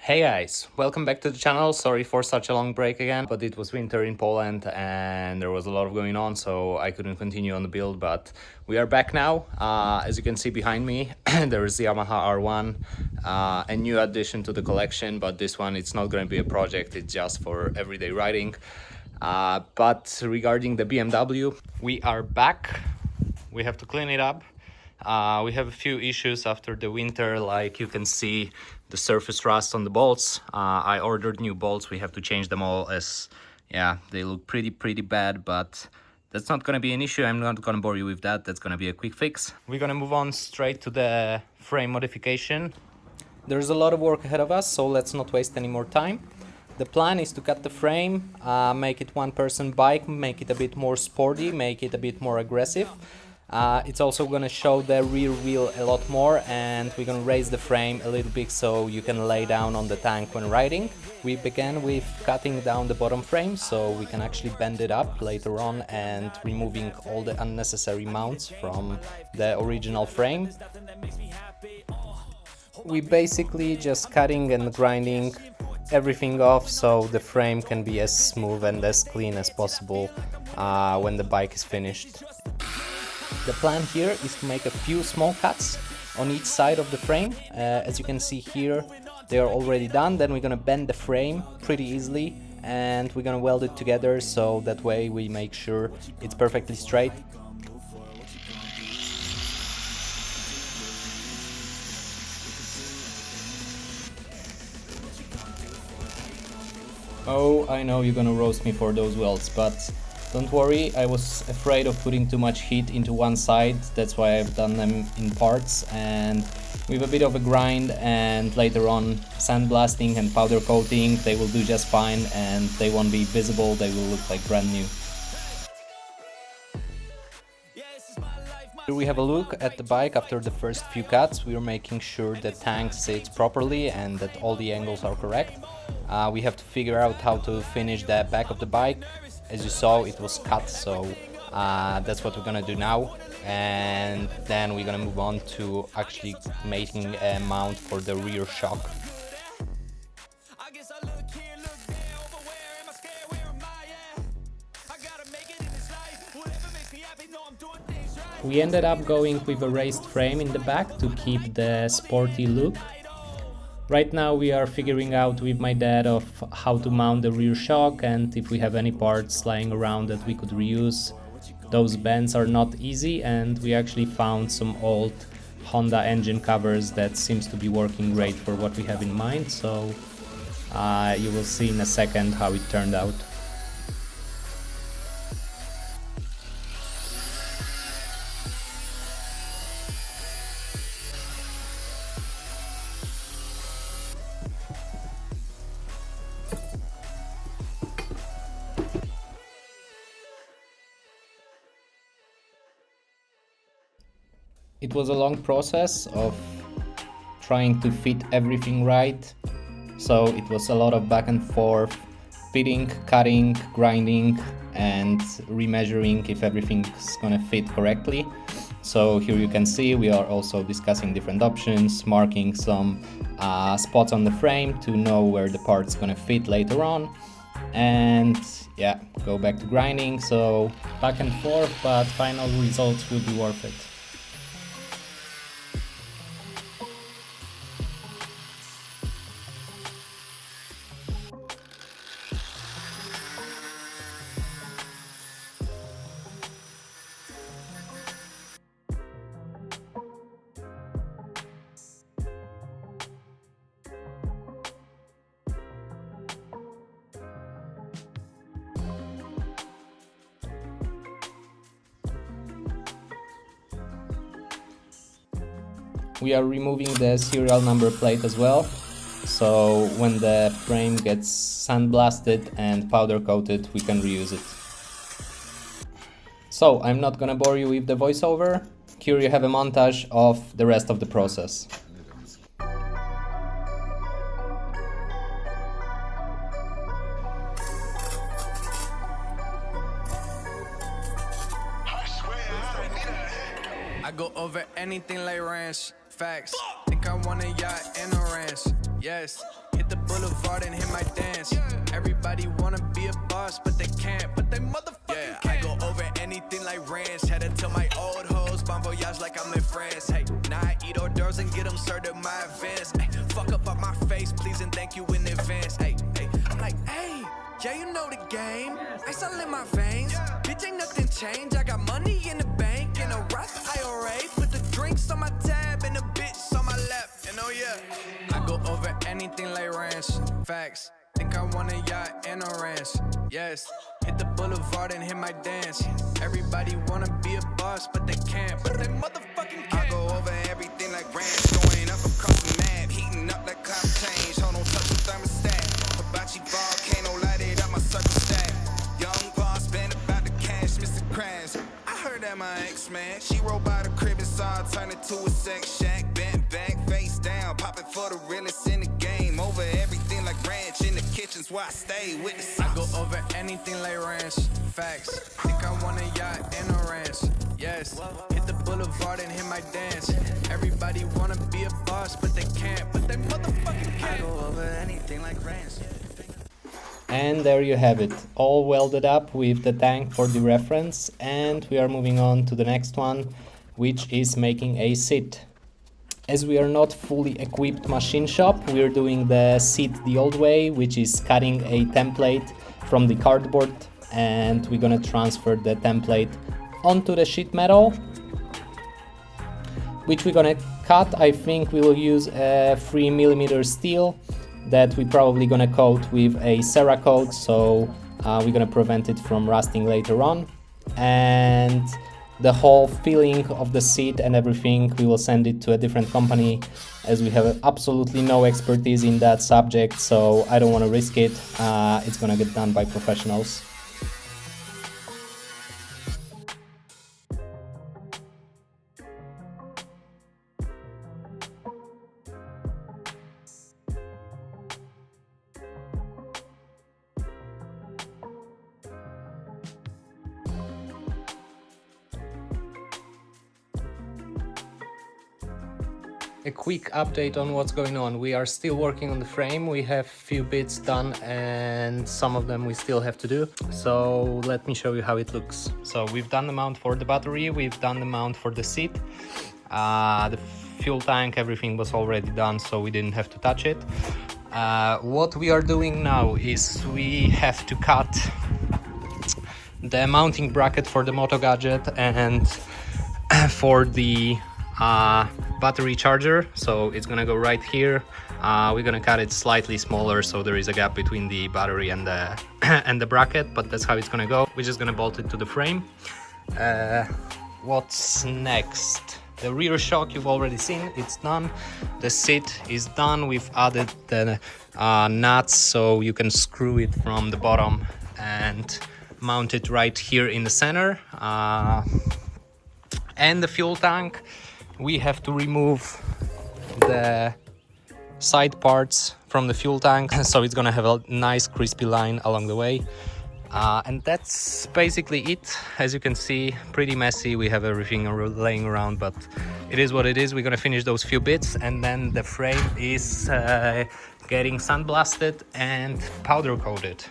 Hey guys, welcome back to the channel. Sorry for such a long break again, but it was winter in Poland and there was a lot of going on, so I couldn't continue on the build, but we are back now. As you can see behind me, there is the Yamaha R1, a new addition to the collection, but this one, it's not going to be a project, it's just for everyday riding. But regarding the BMW, we are back. We have to clean it up. We have a few issues after the winter, like you can see the surface rust on the bolts. I ordered new bolts, we have to change them all as, yeah, they look pretty bad, but that's not gonna be an issue. I'm not gonna bore you with that, that's gonna be a quick fix. We're gonna move on straight to the frame modification. There's a lot of work ahead of us, so let's not waste any more time. The plan is to cut the frame, make it one-person bike, make it a bit more sporty, make it a bit more aggressive. It's also going to show the rear wheel a lot more, and we're going to raise the frame a little bit so you can lay down on the tank when riding. We began with cutting down the bottom frame so we can actually bend it up later on and removing all the unnecessary mounts from the original frame. We basically just cutting and grinding everything off so the frame can be as smooth and as clean as possible when the bike is finished. The plan here is to make a few small cuts on each side of the frame. As you can see here, they are already done. Then we're gonna bend the frame pretty easily and we're gonna weld it together so that way we make sure it's perfectly straight. Oh, I know you're gonna roast me for those welds, but don't worry, I was afraid of putting too much heat into one side, that's why I've done them in parts, and with a bit of a grind and later on sandblasting and powder coating, they will do just fine and they won't be visible, they will look like brand new. Here we have a look at the bike after the first few cuts. We are making sure the tank sits properly and that all the angles are correct. We have to figure out how to finish the back of the bike. As you saw, it was cut, so that's what we're gonna do now, and then we're gonna move on to actually making a mount for the rear shock. We ended up going with a raised frame in the back to keep the sporty look. Right now we are figuring out with my dad of how to mount the rear shock and if we have any parts lying around that we could reuse. Those bends are not easy and we actually found some old Honda engine covers that seems to be working great for what we have in mind, so you will see in a second how it turned out. It was a long process of trying to fit everything right, so it was a lot of back and forth, fitting, cutting, grinding and remeasuring if everything's gonna fit correctly. So here you can see we are also discussing different options, marking some spots on the frame to know where the part's gonna fit later on, and yeah, go back to grinding. So back and forth, but final results will be worth it. We are removing the serial number plate as well, so when the frame gets sandblasted and powder coated we can reuse it. So I'm not gonna bore you with the voiceover. Here you have a montage of the rest of the process. I go over anything like ranch, facts. Think I want a yacht and a ranch, yes. hit the boulevard and hit my dance. Everybody wanna be a boss, but they can't, but they motherfucking can't. I go over anything like ranch. Had to tell my old hoes, bon voyage like I'm in France. Hey, now I eat hors d'oeuvres and get them served at my events. Hey, fuck up on my face, please and thank you in advance. Hey, hey, I'm like, hey, yeah, you know the game. Ice all in my veins, bitch ain't nothing changed. I got money in the bank and a Roth IRA. Put the drinks on my tab and a bitch on my lap. And oh yeah, I go over anything like ranch. Facts. Think I want a yacht and a ranch. Yes, hit the boulevard and hit my dance. Everybody wanna be a boss, but they can't, but they motherfucking can't. I go over everything like ranch, going up across the map, heating up like cloud change. Hold on, touch the thermostat. Hibachi volcano, light it up my circle stack. Young boss, been about the cash, Mr. Krabs. I heard that my ex man, she rolled by the crib and saw it turn into a sex shack. Bent back, face down, popping for the realest in the game. Over everything like ranch in the kitchen's where I stay with the sauce. I go over anything like ranch. Facts. Think I want a yacht and a ranch. Yes. Hit the boulevard and hit my dance. Everybody wanna be a boss, but they can't. But they motherfucking can't. I go over anything like ranch. And there you have it, all welded up with the tank for the reference, and we are moving on to the next one, which is making a seat. As we are not fully equipped machine shop, we are doing the seat the old way, which is cutting a template from the cardboard, and we're gonna transfer the template onto the sheet metal, which we're gonna cut. I think we will use a 3mm steel that we're probably gonna coat with a Cerakote, so we're gonna prevent it from rusting later on. And the whole filling of the seat and everything, we will send it to a different company, as we have absolutely no expertise in that subject, so I don't want to risk it. It's gonna get done by professionals. A quick update on what's going on. We are still working on the frame. We have few bits done and some of them we still have to do. So let me show you how it looks. So we've done the mount for the battery, we've done the mount for the seat. The fuel tank, everything was already done, so we didn't have to touch it. What we are doing now is we have to cut the mounting bracket for the Moto Gadget and for the battery charger, so it's gonna go right here. We're gonna cut it slightly smaller so there is a gap between the battery and the and the bracket, but that's how it's gonna go. We're just gonna bolt it to the frame. What's next? The rear shock you've already seen, it's done. The seat is done. We've added the nuts so you can screw it from the bottom and mount it right here in the center. And the fuel tank, we have to remove the side parts from the fuel tank, so it's gonna have a nice crispy line along the way. And that's basically it. As you can see, pretty messy. We have everything laying around, but it is what it is. We're gonna finish those few bits, and then the frame is getting sandblasted and powder coated.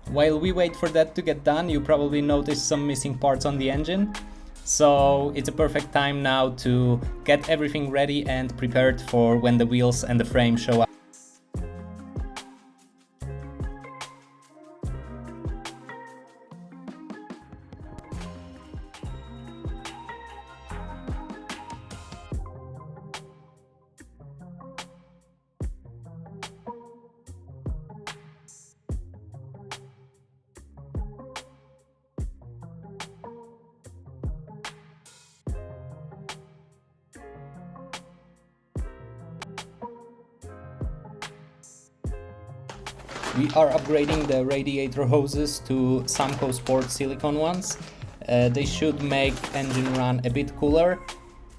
While we wait for that to get done, you probably noticed some missing parts on the engine. So it's a perfect time now to get everything ready and prepared for when the wheels and the frame show up. We are upgrading the radiator hoses to Samco Sport silicone ones. They should make engine run a bit cooler.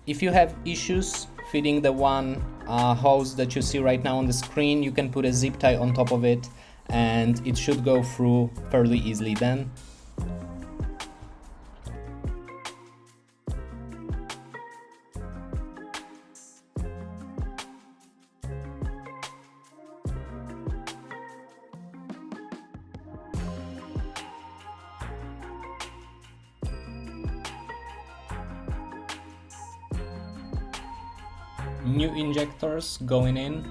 If you have issues fitting the one hose that you see right now on the screen, you can put a zip tie on top of it and it should go through fairly easily then. New injectors going in.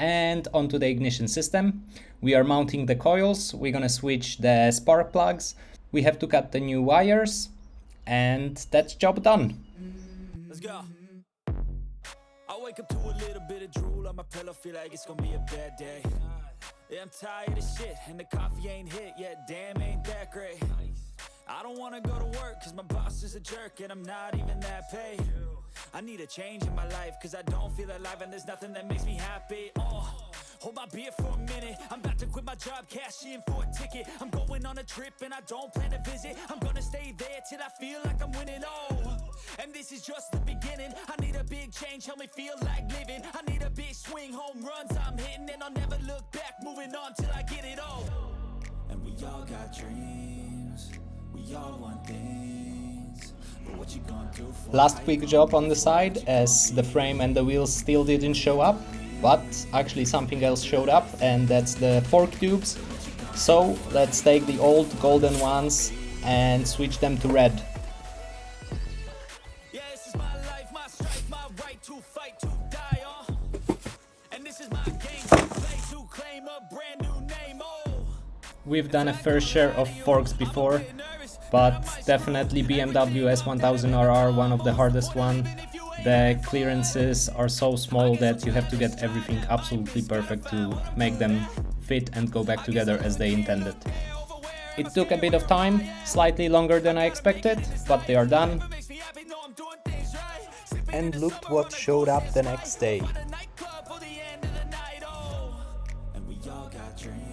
And onto the ignition system. We are mounting the coils, we're gonna switch the spark plugs, we have to cut the new wires, and that's job done. Let's go. I wake up to a little bit of drool on my pillow, feel like it's gonna be a bad day. Yeah, I'm tired of shit, and the coffee ain't hit yet, damn ain't that great. I don't wanna go to work, cause my boss is a jerk, and I'm not even that paid. I need a change in my life, cause I don't feel alive, and there's nothing that makes me happy. Hold my beer for a minute, I'm about to quit my job, cash in for a ticket. I'm going on a trip, and I don't plan to visit. I'm gonna stay there till I feel like I'm winning, and this is just the beginning. I need a big change, help me feel like living. I need a big swing, home runs I'm hitting, and I'll never look back, moving on till I get it all. And we all got dreams, we all want things, but what you gonna do for Last quick job on the side, as the frame and the wheels still didn't show up, but actually something else showed up, and that's the fork tubes. So let's take the old golden ones and switch them to red. Yeah, this is my life, my strife, my right to fight, to die, and this is my game to play, to claim a brand new name, We've done a fair share of forks before, but definitely BMW S1000RR, one of the hardest one. The clearances are so small that you have to get everything absolutely perfect to make them fit and go back together as they intended. It took a bit of time, slightly longer than I expected, but they are done. And look what showed up the next day.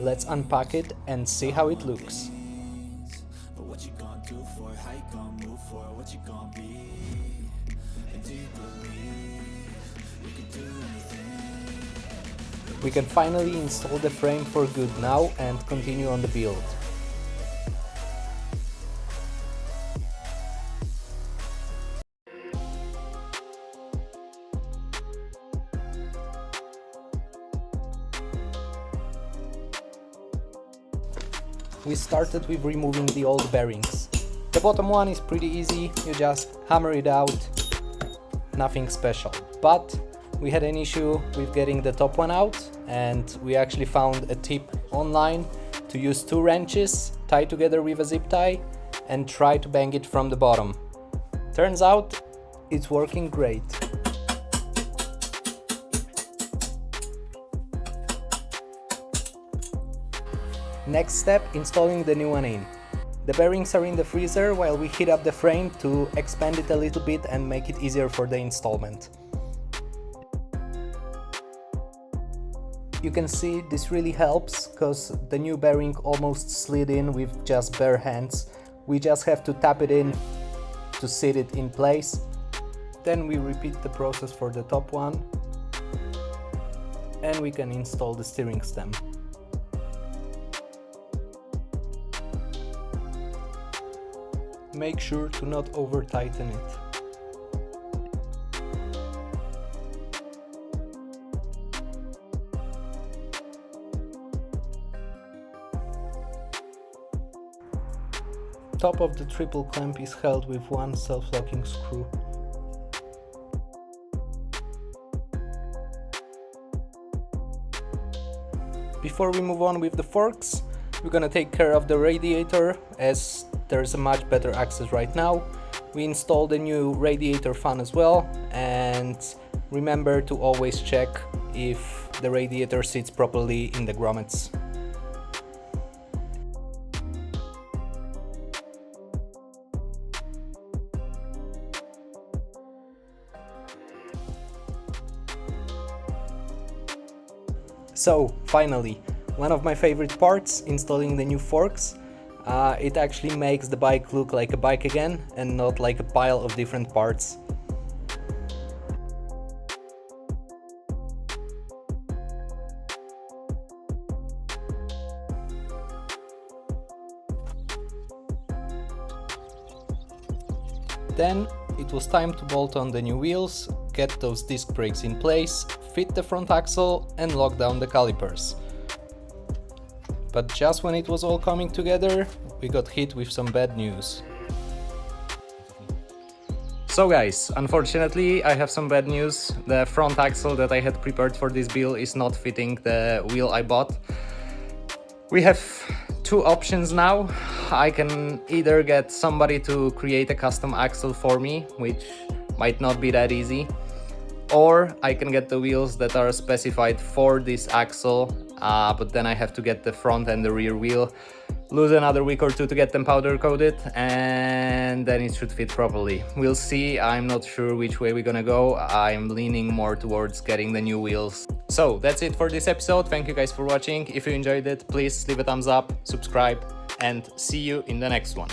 Let's unpack it and see how it looks. We can finally install the frame for good now and continue on the build. We started with removing the old bearings. The bottom one is pretty easy, you just hammer it out, nothing special. But we had an issue with getting the top one out, and we actually found a tip online to use 2 wrenches tied together with a zip tie and try to bang it from the bottom. Turns out it's working great. Next step, installing the new one in. The bearings are in the freezer while we heat up the frame to expand it a little bit and make it easier for the installment. You can see this really helps because the new bearing almost slid in with just bare hands. We just have to tap it in to sit it in place. Then we repeat the process for the top one and we can install the steering stem. make sure to not over tighten it. Top of the triple clamp is held with one self-locking screw. Before we move on with the forks, we're gonna take care of the radiator, as there's a much better access right now. We installed a new radiator fan as well, and remember to always check if the radiator sits properly in the grommets. So finally, one of my favorite parts, installing the new forks. It actually makes the bike look like a bike again and not like a pile of different parts. Then it was time to bolt on the new wheels, get those disc brakes in place, fit the front axle and lock down the calipers. But just when it was all coming together, we got hit with some bad news. So guys, unfortunately I have some bad news. The front axle that I had prepared for this build is not fitting the wheel I bought. We have two options now. I can either get somebody to create a custom axle for me, which might not be that easy, or I can get the wheels that are specified for this axle, but then I have to get the front and the rear wheel, lose another week or two to get them powder coated, and then it should fit properly. We'll see. I'm not sure which way we're gonna go. I'm leaning more towards getting the new wheels. So that's it for this episode. Thank you guys for watching. If you enjoyed it, please leave a thumbs up, subscribe, and see you in the next one.